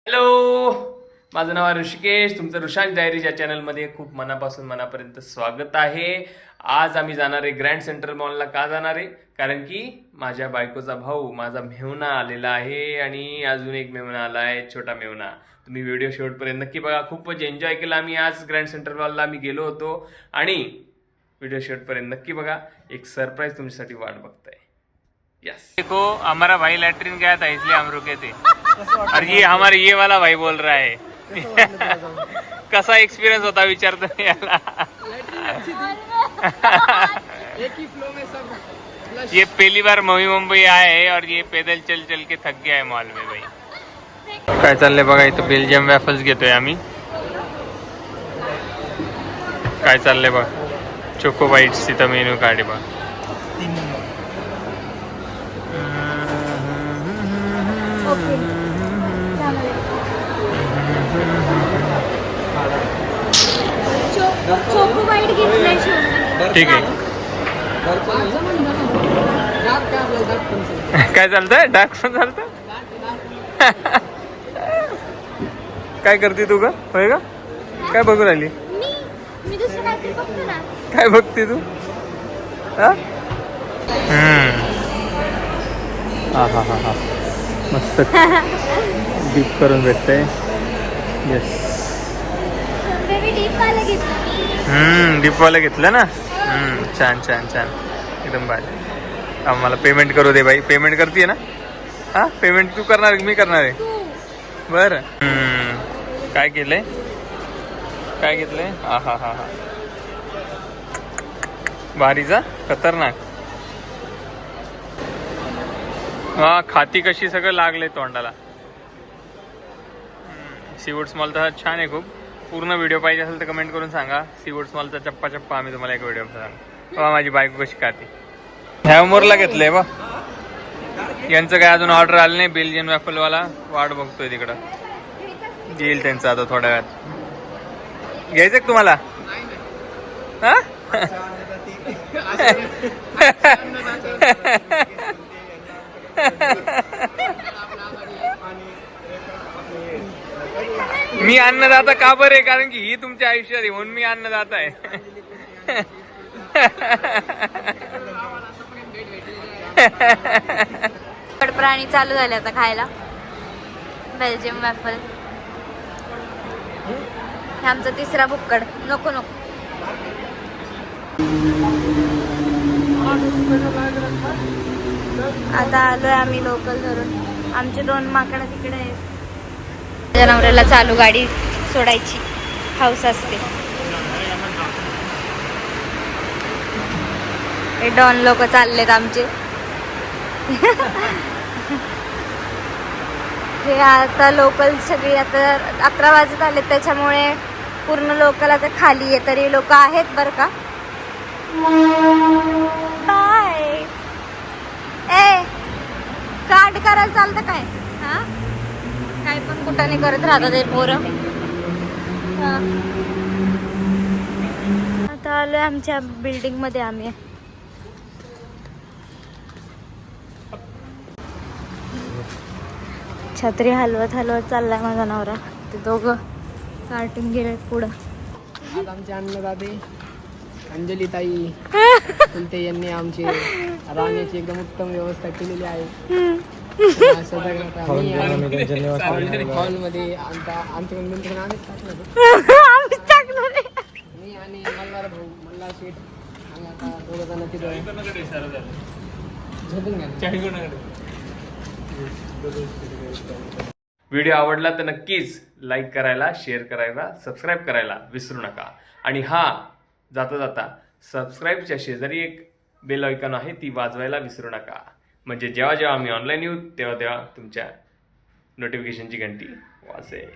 Hello, माझं नाव आहे ऋषिकेश. तुमचं ऋषांश डायरीज या चॅनलमध्ये खूप मनापासून मनापर्यंत स्वागत आहे. आज आम्ही जाणार आहे ग्रँड सेंट्रल मॉलला. का जाणार आहे? कारण की माझ्या बायकोचा भाऊ माझा मेहुणा आलेला आहे आणि अजून एक मेहुणा आला आहे, छोटा मेहुणा. तुम्ही व्हिडिओ शेवटपर्यंत नक्की बघा. खूपच एन्जॉय केला आम्ही आज. ग्रँड सेंट्रल मॉलला आम्ही गेलो होतो आणि व्हिडिओ शेवटपर्यंत नक्की बघा. एक सरप्राईज तुमच्यासाठी वाट बघताय. यस, देखो हमारा भाई लैट्रिन गया था इसलिए हम रुके थे और ये हमारे ये वाला भाई बोल रहा है कसा एक्सपीरियंस होता विचारतो याला. ये पहली बार नवी मुंबई आए है और ये पैदल चल चल के थक गया है मॉल में भाई. काय चाललंय बघा, इथं बेल्जियम वॅफल्स घेतोय आम्ही. काय चाललंय बघ, चोको बाईट्स तिथं मेनू काढे बघ. चोको बाईट घेतलाय. ठीक आहे. काय चालतंय? डाक पण चालतं. काय करते तू का? होय का? काय बघू राहिली? मी दुसरं काहीतरी बघतो ना. काय बघते तू? हा हा हा हा, मस्त डीप करून भेटतंय. येस, बेबी डीप वाला घेतला. डीपवाला घेतलं ना. छान छान छान, एकदम भारी. आम्हाला पेमेंट करू दे बाई. पेमेंट करते ना? हा, पेमेंट तू करणार मी करणार आहे? बरं. काय केलंय? काय घेतलंय? हा हा हा हा, भारीचा खतरनाक. हा, खाती कशी सगळं लागले तोंडाला. सीवूड्स मॉल तर छान आहे खूप. पूर्ण व्हिडिओ पाहिजे असेल तर कमेंट करून सांगा. सीवूड्स मॉलचा चप्पा चप्पा आम्ही तुम्हाला एक व्हिडिओ सांगा. माझी बायको कशी खाते. हॅवमोरला घेतलंय बा. यांचं काय अजून ऑर्डर आलं नाही. बेल्जियन वॅफलवाला वाट बघतोय तिकडं. येईल त्यांचं आता थोड्या वेळात. घ्यायचं तुम्हाला? हा, मी अन्नदाता का बरं आहे? कारण की ही तुमच्या आयुष्यात आहे म्हणून मी अन्नदाता आहे. प्राणी चालू झाले आता खायला बेल्जियम वॅफल. हे आमचा तिसरा बुक्कड. नको नको. आता आलोय आम्ही लोकल धरून. आमचे 2 माकडं तिकडे आहेत. जनावराला चालू गाडी सोडायची हाऊस असते. हे डॉन लोक चाललेत आमचे. हे आता लोकल सगळी आता 11 वाजत आले त्याच्यामुळे पूर्ण लोकल आता खाली आहे. तरी लोक आहेत बरं का. बाय. ए, कार्ड करायला चालतं काय? हा, काय पण कुठाने करत राहतात ते पोरं. आता आलोय आमच्या बिल्डिंग मध्ये आम्ही. छत्री हलवत हलवत चाललाय माझा नवरा. ते दोघं कार्टून गेले पुढं. आज आमचे अन्नदाते अंजली ताई कुलते यांनी आमची राहण्याची एकदम उत्तम व्यवस्था केलेली आहे. हॉलमध्ये आमच्याकडून आम्हीच टाकलं. मी आणि मल्हार भाऊ, मल्हार शेठ आणि आता 2 जण तिथं झोपून घ्या. व्हिडिओ आवडला तर नक्कीच लाईक करायला, शेअर करायला, सबस्क्राईब करायला विसरू नका. आणि हा, जाता जाता सबस्क्राईबच्या शेजारी एक बेल आयकॉन आहे, ती वाजवायला विसरू नका. म्हणजे जेव्हा जेव्हा आम्ही ऑनलाईन येऊ तेव्हा तेव्हा तुमच्या नोटिफिकेशनची घंटी वाजेल.